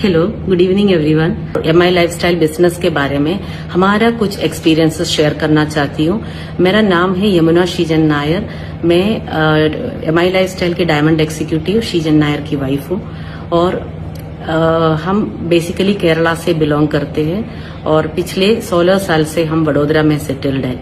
Hello, good evening everyone. MI lifestyle business के बारे में हमारा कुछ एक्सपीरियंसेस शेयर करना चाहती हूँ। मेरा नाम है यमुना शीजन नायर। मैं एमआई लाइफस्टाइल के डायमंड एग्जीक्यूटिव शीजन नायर की वाइफ हूँ और हम बेसिकली केरला से बिलोंग करते हैं और पिछले 16 साल से हम वडोदरा में सेटल्ड हैं।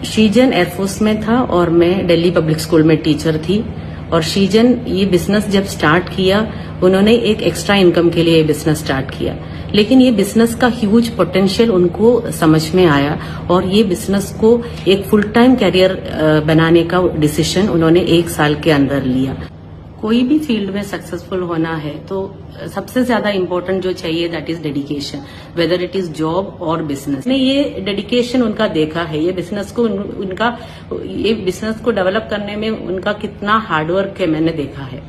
शीजन एयरफोर्स में था और मैं दिल्ली पब्लिक स्कूल में टीचर थी और शीजन ये बिजनेस जब स्टार्ट किया, उन्होंने एक एक्स्ट्रा इनकम के लिए ये बिजनेस स्टार्ट किया, लेकिन ये बिजनेस का ह्यूज पोटेंशियल उनको समझ में आया और ये बिजनेस को एक फुल टाइम कैरियर बनाने का डिसीजन उन्होंने 1 साल के अंदर लिया। कोई भी फील्ड में सक्सेसफुल होना है तो सबसे ज्यादा इम्पोर्टेंट जो चाहिए that is dedication, whether it is job और बिजनेस। ने ये डेडिकेशन उनका देखा है, ये बिजनेस को डेवलप करने में उनका कितना हार्डवर्क है मैंने देखा है।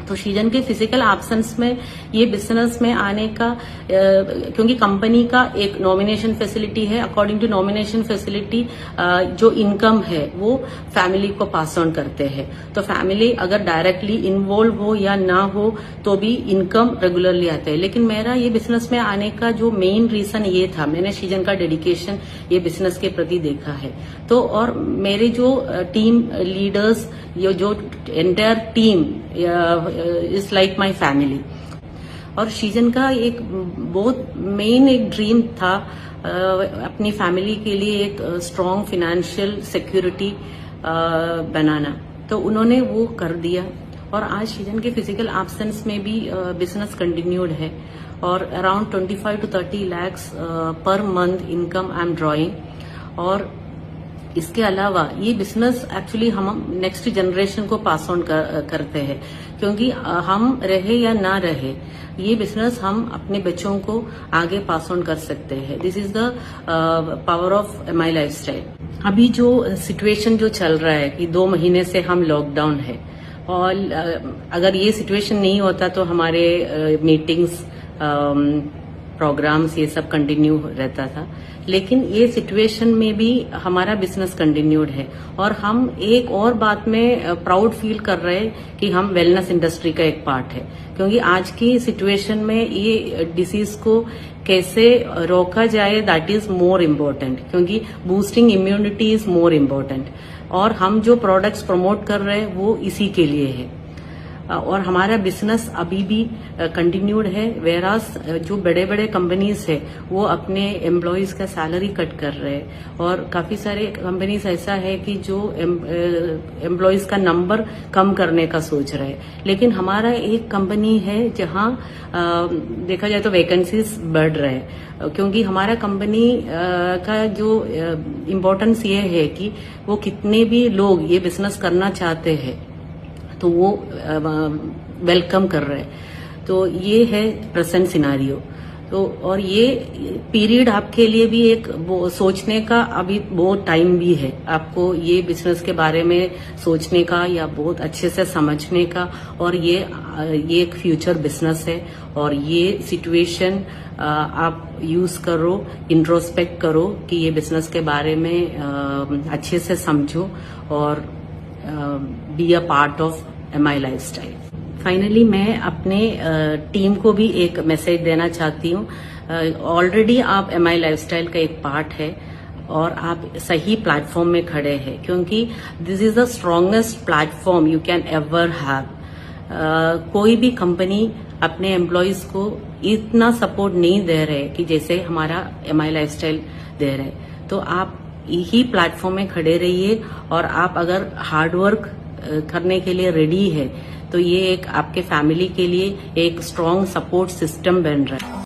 तो शीजन के फिजिकल एब्सेंस में ये बिजनेस में आने का क्योंकि कंपनी का एक नॉमिनेशन फैसिलिटी है, अकॉर्डिंग टू नॉमिनेशन फैसिलिटी जो इनकम है वो फैमिली को पास ऑन करते हैं। तो फैमिली अगर डायरेक्टली इन्वॉल्व हो या ना हो तो भी इनकम रेगुलरली आता है। लेकिन मेरा ये बिजनेस में आने का जो मेन रीजन ये था, मैंने शीजन का डेडिकेशन ये बिजनेस के प्रति देखा है। तो और मेरे जो टीम लीडर्स, ये जो entire team is like my family. और शीजन का एक बहुत मेन एक ड्रीम था अपनी फैमिली के लिए एक स्ट्रांग फाइनेंशियल सिक्योरिटी बनाना, तो उन्होंने वो कर दिया और आज शीजन के फिजिकल एब्सेंस में भी बिजनेस कंटिन्यूड है और around 25 to 30 lakhs per month income I am drawing. और इसके अलावा ये बिजनेस एक्चुअली हम नेक्स्ट जनरेशन को पास ऑन करते हैं, क्योंकि हम रहे या ना रहे ये बिजनेस हम अपने बच्चों को आगे पास ऑन कर सकते हैं। This is the power of MI lifestyle. अभी जो सिचुएशन जो चल रहा है कि 2 महीने से हम लॉकडाउन है और अगर ये सिचुएशन नहीं होता तो हमारे मीटिंग्स प्रोग्राम्स ये सब कंटिन्यू रहता था, लेकिन ये सिचुएशन में भी हमारा बिजनेस कंटिन्यूड है और हम एक और बात में प्राउड फील कर रहे हैं कि हम वेलनेस इंडस्ट्री का एक पार्ट है, क्योंकि आज की सिचुएशन में ये डिसीज को कैसे रोका जाए दैट इज मोर इम्पोर्टेंट, क्योंकि boosting immunity is more important और हम जो प्रोडक्ट्स प्रमोट कर रहे हैं वो इसी के लिए है। और हमारा बिजनेस अभी भी कंटिन्यूड है, वेरास जो बड़े बड़े कंपनीज है वो अपने एम्प्लॉयज का सैलरी कट कर रहे हैं और काफी सारे कंपनीज ऐसा है कि जो एम्प्लॉयज का नंबर कम करने का सोच रहे हैं। लेकिन हमारा एक कंपनी है जहां देखा जाए तो वैकेंसीज बढ़ रहे हैं, क्योंकि हमारा कंपनी का जो इम्पोर्टेंस ये है कि वो कितने भी लोग ये बिजनेस करना चाहते हैं तो वो वेलकम कर रहे हैं। तो ये है प्रेजेंट सिनारियो। तो और ये पीरियड आपके लिए भी एक सोचने का अभी बहुत टाइम भी है, आपको ये बिजनेस के बारे में सोचने का या बहुत अच्छे से समझने का। और ये एक फ्यूचर बिजनेस है और ये सिचुएशन आप यूज करो, इंट्रोस्पेक्ट करो कि ये बिजनेस के बारे में अच्छे से समझो और be a part of MI lifestyle. Finally मैं अपने टीम को भी एक मैसेज देना चाहती हूँ। ऑलरेडी आप एमआई लाइफस्टाइल का एक पार्ट है और आप सही प्लेटफॉर्म में खड़े हैं, क्योंकि this is the strongest platform you can ever have. कोई भी कंपनी अपने एम्प्लॉयज को इतना सपोर्ट नहीं दे रहे कि जैसे हमारा एमआई लाइफस्टाइल दे रहे। तो आप ही प्लेटफॉर्म में खड़े रहिए और आप अगर हार्डवर्क करने के लिए रेडी है तो ये एक आपके फैमिली के लिए एक स्ट्रॉन्ग सपोर्ट सिस्टम बन रहा है।